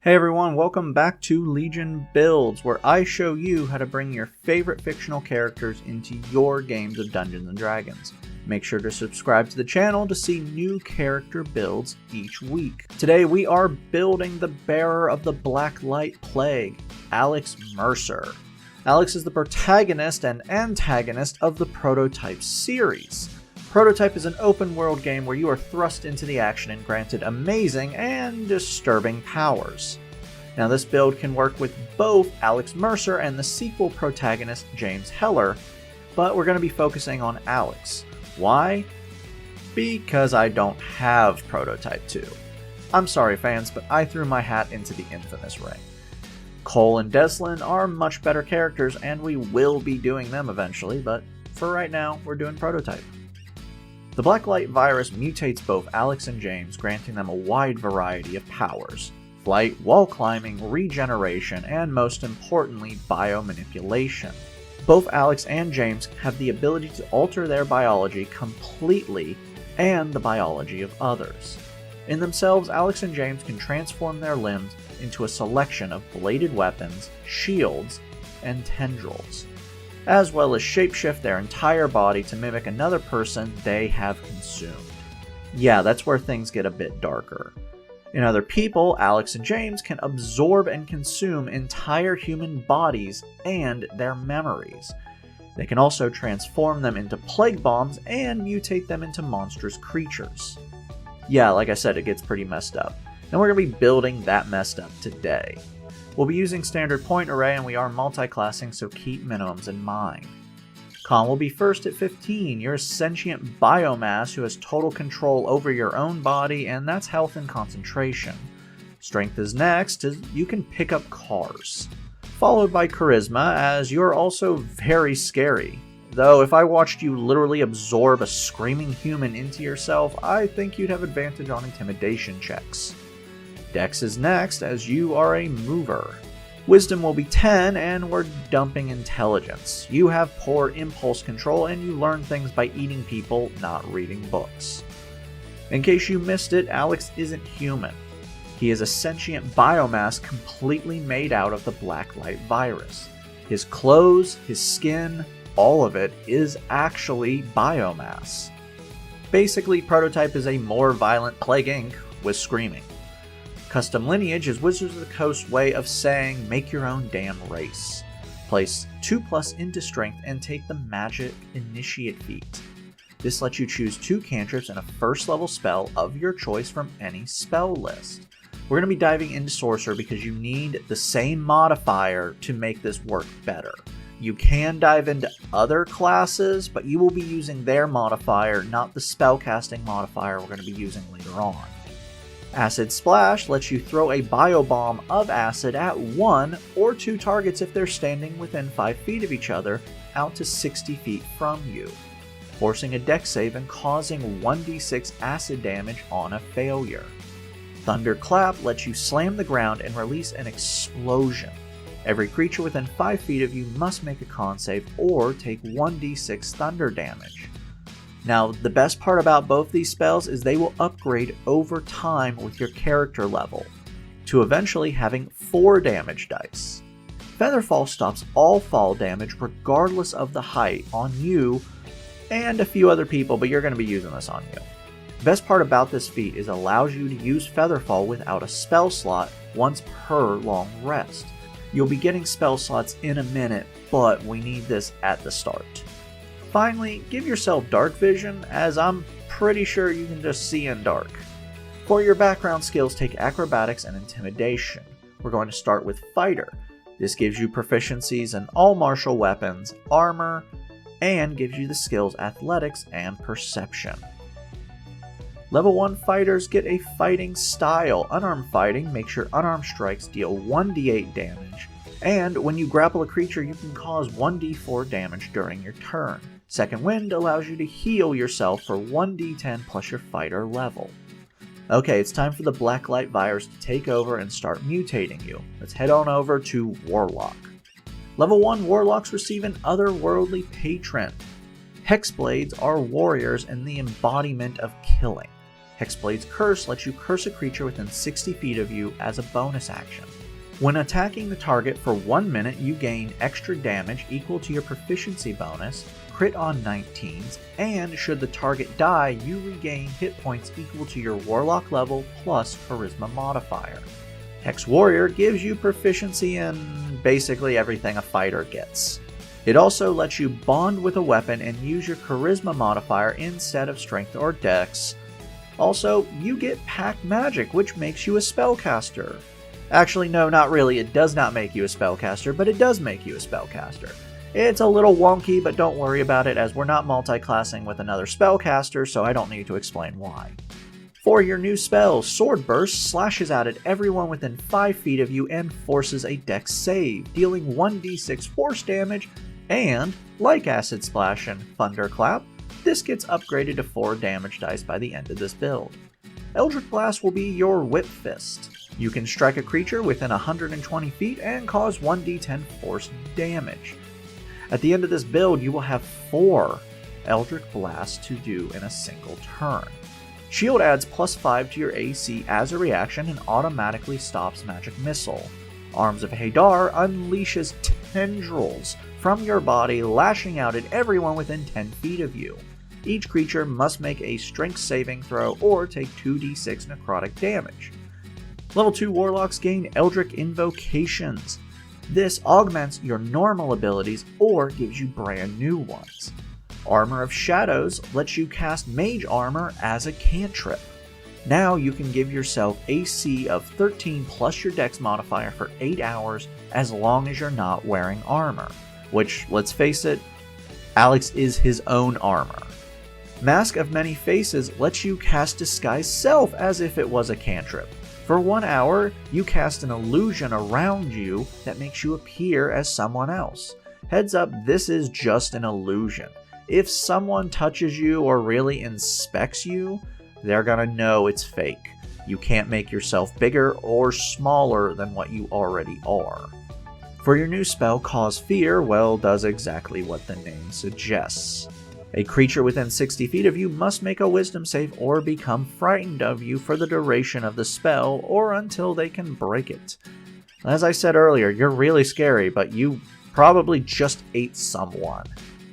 Hey everyone, welcome back to Legion Builds, where I show you how to bring your favorite fictional characters into your games of Dungeons & Dragons. Make sure to subscribe to the channel to see new character builds each week. Today we are building the bearer of the Black Light Plague, Alex Mercer. Alex is the protagonist and antagonist of the Prototype series. Prototype is an open-world game where you are thrust into the action and granted amazing and disturbing powers. Now this build can work with both Alex Mercer and the sequel protagonist James Heller, but we're going to be focusing on Alex. Why? Because I don't have Prototype 2. I'm sorry fans, but I threw my hat into the infamous ring. Cole and Deslin are much better characters and we will be doing them eventually, but for right now we're doing Prototype. The Black Light virus mutates both Alex and James, granting them a wide variety of powers: flight, wall climbing, regeneration, and most importantly, biomanipulation. Both Alex and James have the ability to alter their biology completely and the biology of others. In themselves, Alex and James can transform their limbs into a selection of bladed weapons, shields, and tendrils, as well as shapeshift their entire body to mimic another person they have consumed. Yeah, that's where things get a bit darker. In other people, Alex and James can absorb and consume entire human bodies and their memories. They can also transform them into plague bombs and mutate them into monstrous creatures. Yeah, like I said, it gets pretty messed up, and we're going to be building that messed up today. We'll be using standard point array and we are multi-classing, so keep minimums in mind. Con will be first at 15. You're a sentient biomass who has total control over your own body, and that's health and concentration. Strength is next, as you can pick up cars. Followed by charisma, as you're also very scary. Though if I watched you literally absorb a screaming human into yourself, I think you'd have advantage on intimidation checks. Dex is next, as you are a mover. Wisdom will be 10, and we're dumping intelligence. You have poor impulse control, and you learn things by eating people, not reading books. In case you missed it, Alex isn't human. He is a sentient biomass completely made out of the Black Light virus. His clothes, his skin, all of it is actually biomass. Basically, Prototype is a more violent Plague Inc. with screaming. Custom lineage is Wizards of the Coast's way of saying make your own damn race. Place 2+ into strength and take the magic initiate feat. This lets you choose 2 cantrips and a first level spell of your choice from any spell list. We're going to be diving into sorcerer because you need the same modifier to make this work better. You can dive into other classes, but you will be using their modifier, not the spellcasting modifier we're going to be using later on. Acid Splash lets you throw a biobomb of acid at 1 or 2 targets if they're standing within 5 feet of each other, out to 60 feet from you, forcing a dex save and causing 1d6 acid damage on a failure. Thunderclap lets you slam the ground and release an explosion. Every creature within 5 feet of you must make a con save or take 1d6 thunder damage. Now, the best part about both these spells is they will upgrade over time with your character level, to eventually having 4 damage dice. Featherfall stops all fall damage regardless of the height on you and a few other people, but you're going to be using this on you. The best part about this feat is it allows you to use Featherfall without a spell slot once per long rest. You'll be getting spell slots in a minute, but we need this at the start. Finally, give yourself dark vision, as I'm pretty sure you can just see in dark. For your background skills, take acrobatics and intimidation. We're going to start with fighter. This gives you proficiencies in all martial weapons, armor, and gives you the skills athletics and perception. Level 1 fighters get a fighting style. Unarmed fighting makes your unarmed strikes deal 1d8 damage, and when you grapple a creature you can cause 1d4 damage during your turn. Second Wind allows you to heal yourself for 1d10 plus your fighter level. Okay, it's time for the Black Light virus to take over and start mutating you. Let's head on over to Warlock. Level 1 Warlocks receive an otherworldly patron. Hexblades are warriors and the embodiment of killing. Hexblade's Curse lets you curse a creature within 60 feet of you as a bonus action. When attacking the target for 1 minute, you gain extra damage equal to your proficiency bonus, crit on 19s, and should the target die, you regain hit points equal to your Warlock level plus Charisma modifier. Hex Warrior gives you proficiency in basically everything a fighter gets. It also lets you bond with a weapon and use your Charisma modifier instead of Strength or Dex. Also, you get Pact Magic, which makes you a spellcaster. Actually, no, not really. It does not make you a spellcaster, but it does make you a spellcaster. It's a little wonky, but don't worry about it, as we're not multi-classing with another spellcaster, so I don't need to explain why. For your new spell, Sword Burst slashes out at everyone within 5 feet of you and forces a dex save, dealing 1d6 force damage, and, like Acid Splash and Thunderclap, this gets upgraded to 4 damage dice by the end of this build. Eldritch Blast will be your Whip Fist. You can strike a creature within 120 feet and cause 1d10 force damage. At the end of this build, you will have 4 Eldritch Blasts to do in a single turn. Shield adds +5 to your AC as a reaction and automatically stops Magic Missile. Arms of Hadar unleashes tendrils from your body, lashing out at everyone within 10 feet of you. Each creature must make a strength saving throw or take 2d6 necrotic damage. Level 2 Warlocks gain Eldritch Invocations. This augments your normal abilities or gives you brand new ones. Armor of Shadows lets you cast Mage Armor as a cantrip. Now you can give yourself AC of 13 plus your Dex modifier for 8 hours as long as you're not wearing armor. Which, let's face it, Alex is his own armor. Mask of Many Faces lets you cast Disguise Self as if it was a cantrip. For 1 hour, you cast an illusion around you that makes you appear as someone else. Heads up, this is just an illusion. If someone touches you or really inspects you, they're gonna know it's fake. You can't make yourself bigger or smaller than what you already are. For your new spell, Cause Fear, well, does exactly what the name suggests. A creature within 60 feet of you must make a wisdom save or become frightened of you for the duration of the spell or until they can break it. As I said earlier, you're really scary, but you probably just ate someone.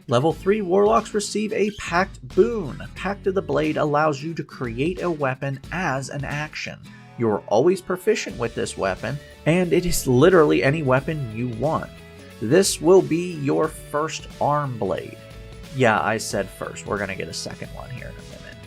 Level 3 Warlocks receive a Pact Boon. Pact of the Blade allows you to create a weapon as an action. You are always proficient with this weapon, and it is literally any weapon you want. This will be your first arm blade. Yeah, I said first. We're going to get a second one here in a minute.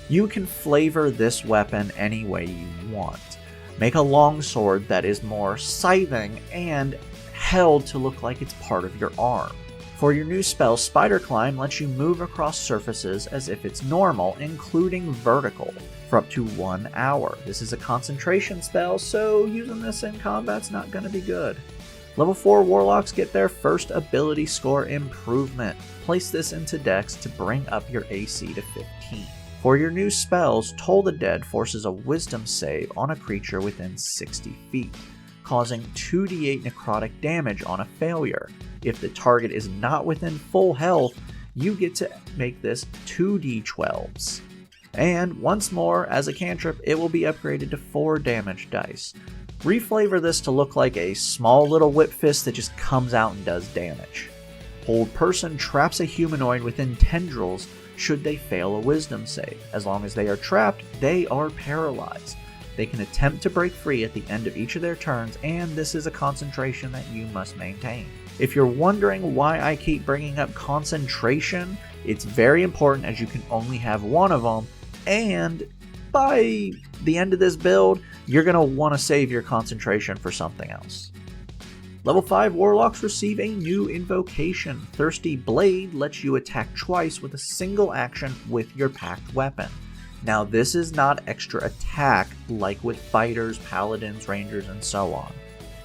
You can flavor this weapon any way you want. Make a longsword that is more scything and held to look like it's part of your arm. For your new spell, Spider Climb lets you move across surfaces as if it's normal, including vertical, for up to 1 hour. This is a concentration spell, so using this in combat's not going to be good. Level 4 Warlocks get their first ability score improvement. Place this into Dex to bring up your AC to 15. For your new spells, Toll the Dead forces a Wisdom save on a creature within 60 feet, causing 2d8 necrotic damage on a failure. If the target is not within full health, you get to make this 2d12s. And once more, as a cantrip, it will be upgraded to 4 damage dice. Reflavor this to look like a small little whip fist that just comes out and does damage. Hold Person traps a humanoid within tendrils should they fail a wisdom save. As long as they are trapped, they are paralyzed. They can attempt to break free at the end of each of their turns, and this is a concentration that you must maintain. If you're wondering why I keep bringing up concentration, it's very important as you can only have one of them, and by the end of this build, you're going to want to save your concentration for something else. Level 5 Warlocks receive a new invocation. Thirsty Blade lets you attack twice with a single action with your packed weapon. Now this is not extra attack like with fighters, paladins, rangers, and so on.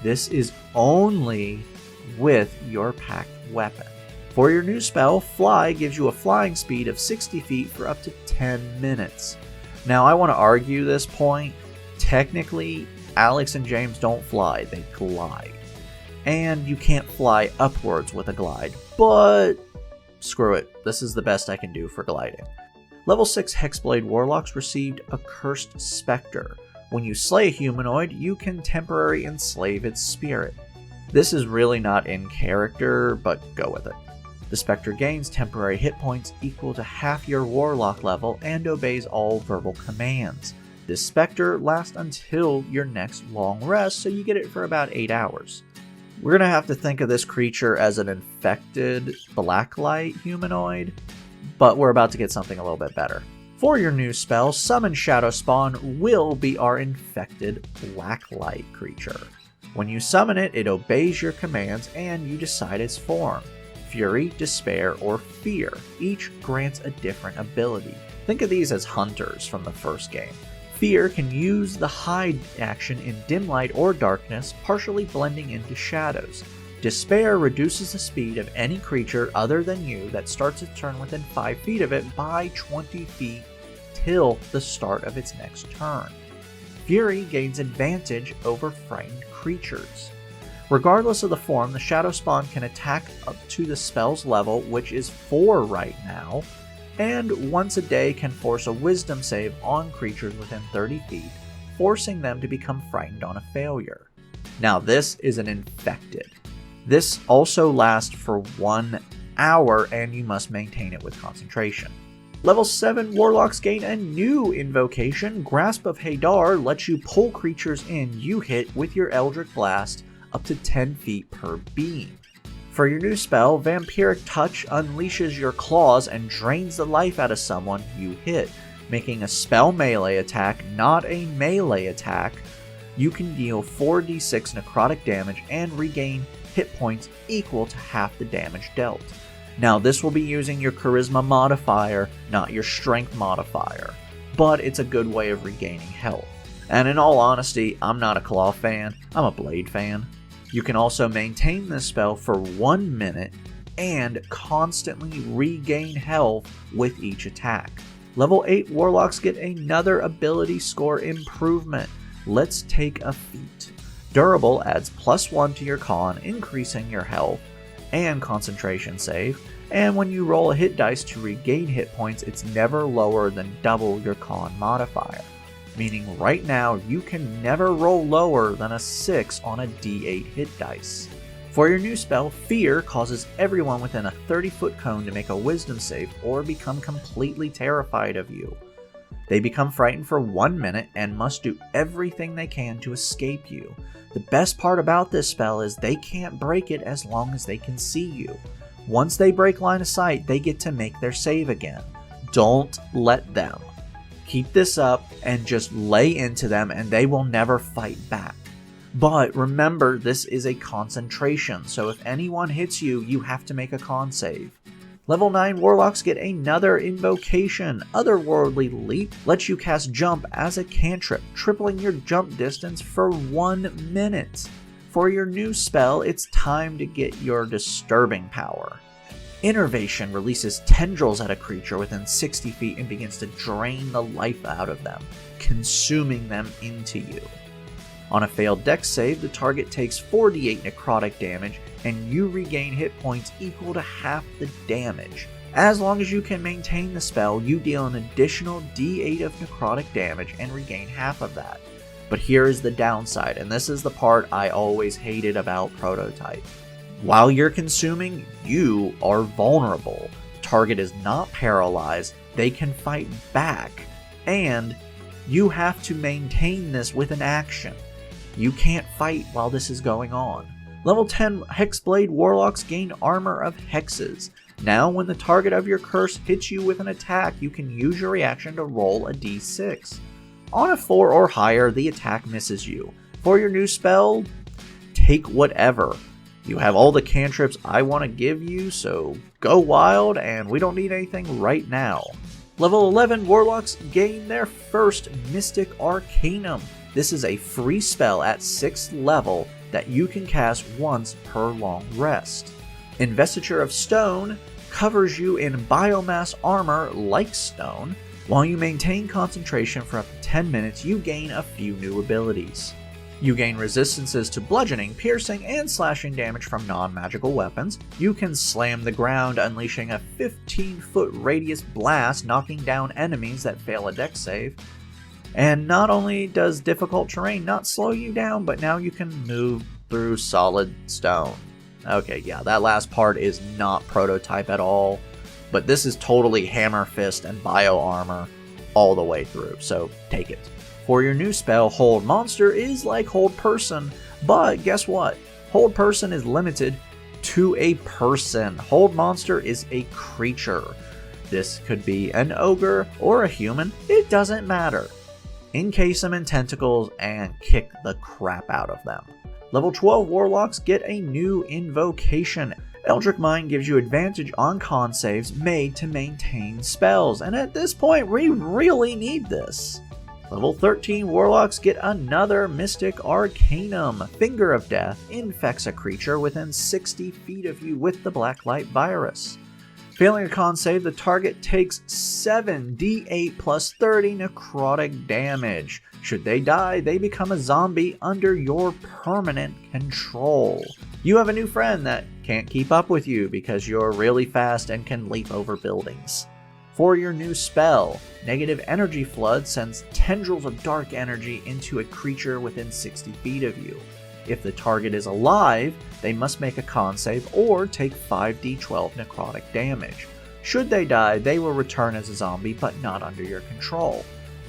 This is only with your packed weapon. For your new spell, Fly gives you a flying speed of 60 feet for up to 10 minutes. Now I want to argue this point. Technically, Alex and James don't fly, they glide. And you can't fly upwards with a glide, but screw it, this is the best I can do for gliding. Level 6 Hexblade Warlocks received a Cursed Spectre. When you slay a humanoid, you can temporarily enslave its spirit. This is really not in character, but go with it. The Spectre gains temporary hit points equal to half your Warlock level and obeys all verbal commands. This Spectre lasts until your next long rest, so you get it for about 8 hours. We're going to have to think of this creature as an infected blacklight humanoid, but we're about to get something a little bit better. For your new spell, Summon Shadow Spawn will be our infected blacklight creature. When you summon it, it obeys your commands and you decide its form. Fury, Despair, or Fear. Each grants a different ability. Think of these as hunters from the first game. Fear can use the hide action in dim light or darkness, partially blending into shadows. Despair reduces the speed of any creature other than you that starts its turn within 5 feet of it by 20 feet till the start of its next turn. Fury gains advantage over frightened creatures. Regardless of the form, the Shadow Spawn can attack up to the spell's level, which is 4 right now, and once a day can force a Wisdom save on creatures within 30 feet, forcing them to become frightened on a failure. Now this is an infected. This also lasts for 1 hour and you must maintain it with concentration. Level 7 Warlocks gain a new invocation. Grasp of Hadar lets you pull creatures in you hit with your Eldritch Blast up to 10 feet per beam. For your new spell, Vampiric Touch unleashes your claws and drains the life out of someone you hit, making a spell melee attack not a melee attack. You can deal 4d6 necrotic damage and regain hit points equal to half the damage dealt. Now this will be using your charisma modifier, not your strength modifier, but it's a good way of regaining health. And in all honesty, I'm not a claw fan, I'm a blade fan. You can also maintain this spell for 1 minute and constantly regain health with each attack. Level 8 Warlocks get another ability score improvement. Let's take a feat. Durable adds +1 to your con, increasing your health and concentration save, and when you roll a hit dice to regain hit points, it's never lower than double your con modifier. Meaning right now you can never roll lower than a 6 on a d8 hit dice. For your new spell, Fear causes everyone within a 30-foot cone to make a Wisdom save or become completely terrified of you. They become frightened for 1 minute and must do everything they can to escape you. The best part about this spell is they can't break it as long as they can see you. Once they break line of sight, they get to make their save again. Don't let them. Keep this up and just lay into them and they will never fight back. But remember, this is a concentration, so if anyone hits you, you have to make a con save. Level 9 Warlocks get another invocation. Otherworldly Leap lets you cast Jump as a cantrip, tripling your jump distance for 1 minute. For your new spell, it's time to get your Disturbing power. Innervation releases tendrils at a creature within 60 feet and begins to drain the life out of them, consuming them into you. On a failed dex save, the target takes 4d8 necrotic damage and you regain hit points equal to half the damage. As long as you can maintain the spell, you deal an additional d8 of necrotic damage and regain half of that. But here is the downside, and this is the part I always hated about Prototype. While you're consuming, you are vulnerable. The target is not paralyzed, they can fight back, and you have to maintain this with an action. You can't fight while this is going on. Level 10 Hexblade Warlocks gain Armor of Hexes. Now when the target of your curse hits you with an attack, you can use your reaction to roll a d6. On a 4 or higher, the attack misses you. For your new spell, take whatever. You have all the cantrips I want to give you, so go wild, and we don't need anything right now. Level 11 Warlocks gain their first Mystic Arcanum. This is a free spell at 6th level that you can cast once per long rest. Investiture of Stone covers you in biomass armor like stone. While you maintain concentration for up to 10 minutes, you gain a few new abilities. You gain resistances to bludgeoning, piercing, and slashing damage from non-magical weapons. You can slam the ground, unleashing a 15-foot radius blast, knocking down enemies that fail a dex save. And not only does difficult terrain not slow you down, but now you can move through solid stone. Okay, yeah, that last part is not prototype at all, but this is totally hammer fist and bio armor all the way through, so take it. For your new spell, Hold Monster is like Hold Person, but guess what? Hold Person is limited to a person. Hold Monster is a creature. This could be an ogre or a human, it doesn't matter. Encase them in tentacles and kick the crap out of them. Level 12 Warlocks get a new invocation. Eldritch Mind gives you advantage on con saves made to maintain spells, and at this point we really need this. Level 13 Warlocks get another Mystic Arcanum. Finger of Death infects a creature within 60 feet of you with the Blacklight virus. Failing a con save, the target takes 7d8 plus 30 necrotic damage. Should they die, they become a zombie under your permanent control. You have a new friend that can't keep up with you because you're really fast and can leap over buildings. For your new spell, Negative Energy Flood sends tendrils of dark energy into a creature within 60 feet of you. If the target is alive, they must make a con save or take 5d12 necrotic damage. Should they die, they will return as a zombie but not under your control.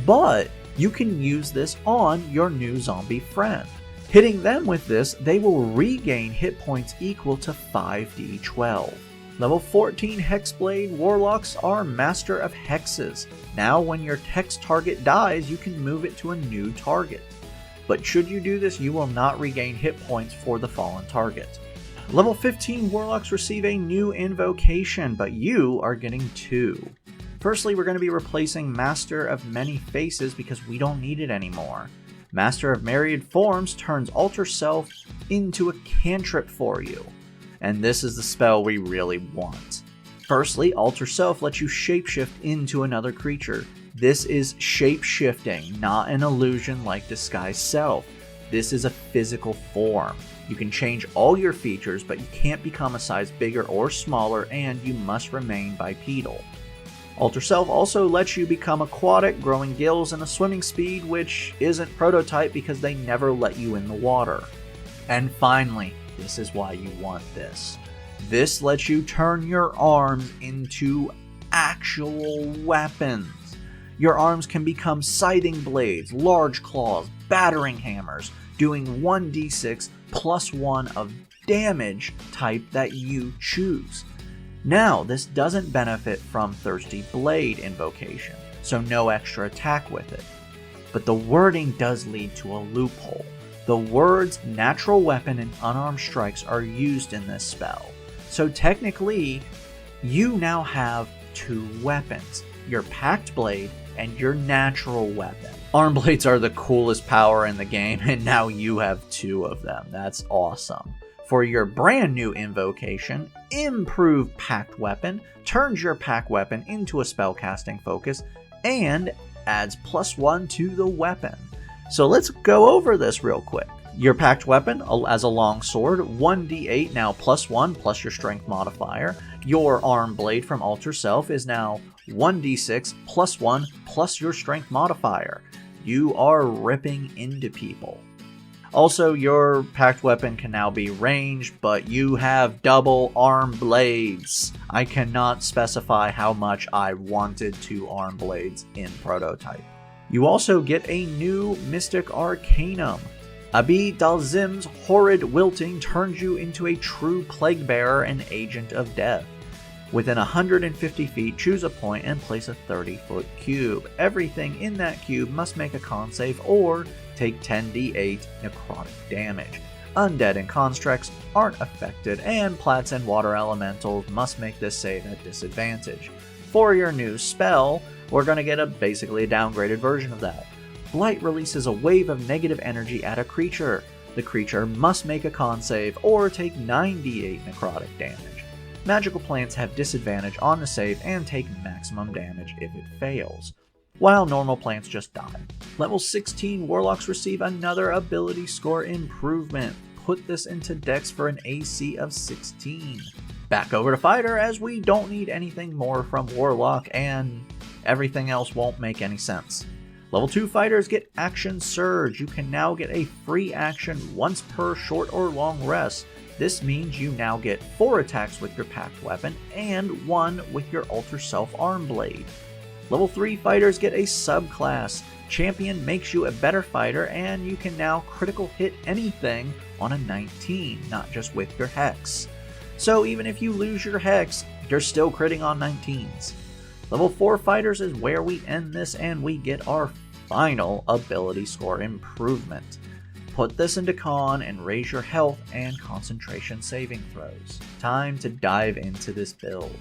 But you can use this on your new zombie friend. Hitting them with this, they will regain hit points equal to 5d12. Level 14 Hexblade Warlocks are Master of Hexes. Now when your hex target dies, you can move it to a new target. But should you do this, you will not regain hit points for the fallen target. Level 15 Warlocks receive a new invocation, but you are getting two. Firstly, we're going to be replacing Master of Many Faces because we don't need it anymore. Master of Myriad Forms turns Alter Self into a cantrip for you. And this is the spell we really want. Firstly, Alter Self lets you shapeshift into another creature. This is shape-shifting, not an illusion like Disguise Self. This is a physical form. You can change all your features, but you can't become a size bigger or smaller, and you must remain bipedal. Alter Self also lets you become aquatic, growing gills and a swimming speed, which isn't prototype because they never let you in the water. And finally, this is why you want this. This lets you turn your arms into actual weapons. Your arms can become scything blades, large claws, battering hammers, doing 1d6 plus 1 of damage type that you choose. Now, this doesn't benefit from Thirsty Blade invocation, so no extra attack with it. But the wording does lead to a loophole. The words natural weapon and unarmed strikes are used in this spell. So technically, you now have two weapons, your Pact Blade and your natural weapon. Arm blades are the coolest power in the game, and now you have two of them. That's awesome. For your brand new invocation, Improved Pact Weapon turns your Pact Weapon into a spellcasting focus and adds +1 to the weapon. So let's go over this real quick. Your Pact Weapon as a long sword, 1d8 now +1 plus your strength modifier. Your Arm Blade from Alter Self is now 1d6 +1 plus your strength modifier. You are ripping into people. Also, your Pact Weapon can now be ranged, but you have double arm blades. I cannot specify how much I wanted 2 arm blades in Prototype. You also get a new Mystic Arcanum. Abi Dalzim's Horrid Wilting turns you into a true Plague Bearer and Agent of Death. Within 150 feet, choose a point and place a 30-foot cube. Everything in that cube must make a con save or take 10d8 necrotic damage. Undead and constructs aren't affected, and plants and water elementals must make this save at disadvantage. For your new spell, we're going to get basically a downgraded version of that. Blight releases a wave of negative energy at a creature. The creature must make a con save or take 9d8 necrotic damage. Magical plants have disadvantage on the save and take maximum damage if it fails. while normal plants just die. Level 16 Warlocks receive another ability score improvement. Put this into Dex for an AC of 16. Back over to Fighter, as we don't need anything more from Warlock and everything else won't make any sense. Level 2 fighters get Action Surge. You can now get a free action once per short or long rest. This means you now get 4 attacks with your packed weapon and 1 with your Alter Self Arm Blade. Level 3 fighters get a subclass. Champion makes you a better fighter, and you can now critical hit anything on a 19, not just with your Hex. So even if you lose your Hex, you're still critting on 19s. Level 4 fighters is where we end this, and we get our final ability score improvement. Put this into Con and raise your health and concentration saving throws. Time to dive into this build.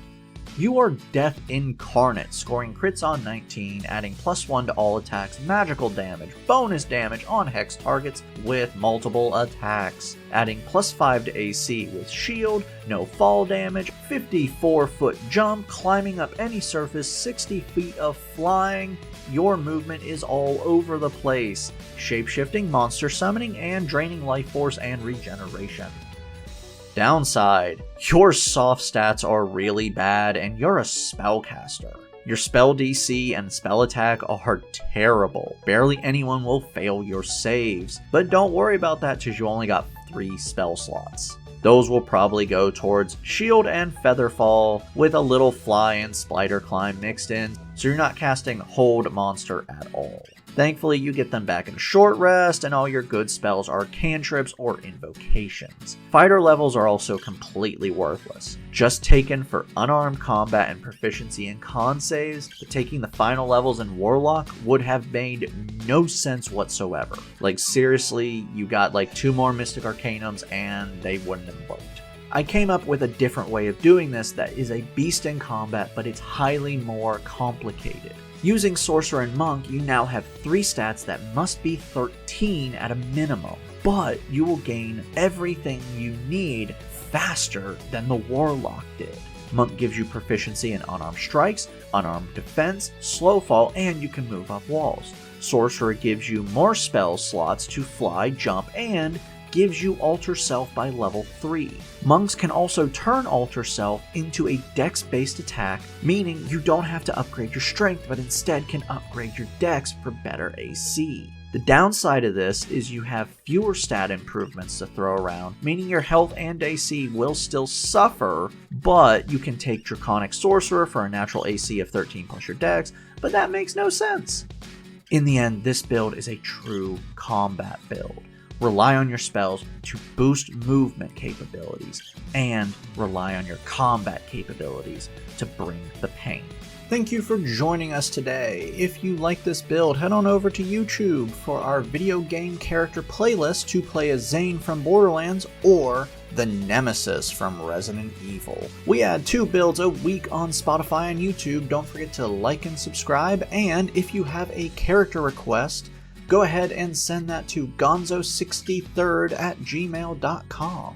You are Death Incarnate, scoring crits on 19, adding +1 to all attacks, magical damage, bonus damage on Hex targets with multiple attacks, adding +5 to AC with shield, no fall damage, 54-foot jump, climbing up any surface, 60 feet of flying. Your movement is all over the place, shape-shifting, monster summoning, and draining life force and regeneration. Downside, your soft stats are really bad and you're a spellcaster. Your spell DC and spell attack are terrible. Barely anyone will fail your saves, but don't worry about that because you only got 3 spell slots. Those will probably go towards shield and featherfall with a little fly and spider climb mixed in, so you're not casting hold monster at all. Thankfully, you get them back in short rest, and all your good spells are cantrips or invocations. Fighter levels are also completely worthless, just taken for unarmed combat and proficiency in con saves, but taking the final levels in Warlock would have made no sense whatsoever. Like seriously, you got like 2 more Mystic Arcanums and they wouldn't have worked. I came up with a different way of doing this that is a beast in combat, but it's highly more complicated. Using Sorcerer and Monk, you now have 3 stats that must be 13 at a minimum, but you will gain everything you need faster than the Warlock did. Monk gives you proficiency in unarmed strikes, unarmed defense, slow fall, and you can move up walls. Sorcerer gives you more spell slots to fly, jump, and gives you Alter Self by level 3. Monks can also turn Alter Self into a dex-based attack, meaning you don't have to upgrade your strength, but instead can upgrade your dex for better AC. The downside of this is you have fewer stat improvements to throw around, meaning your health and AC will still suffer, but you can take Draconic Sorcerer for a natural AC of 13 plus your dex, but that makes no sense. In the end, this build is a true combat build. Rely on your spells to boost movement capabilities, and rely on your combat capabilities to bring the pain. Thank you for joining us today. If you like this build, head on over to YouTube for our video game character playlist to play as Zane from Borderlands or the Nemesis from Resident Evil. We add 2 builds a week on Spotify and YouTube. Don't forget to like and subscribe, and if you have a character request, go ahead and send that to gonzo63rd@gmail.com.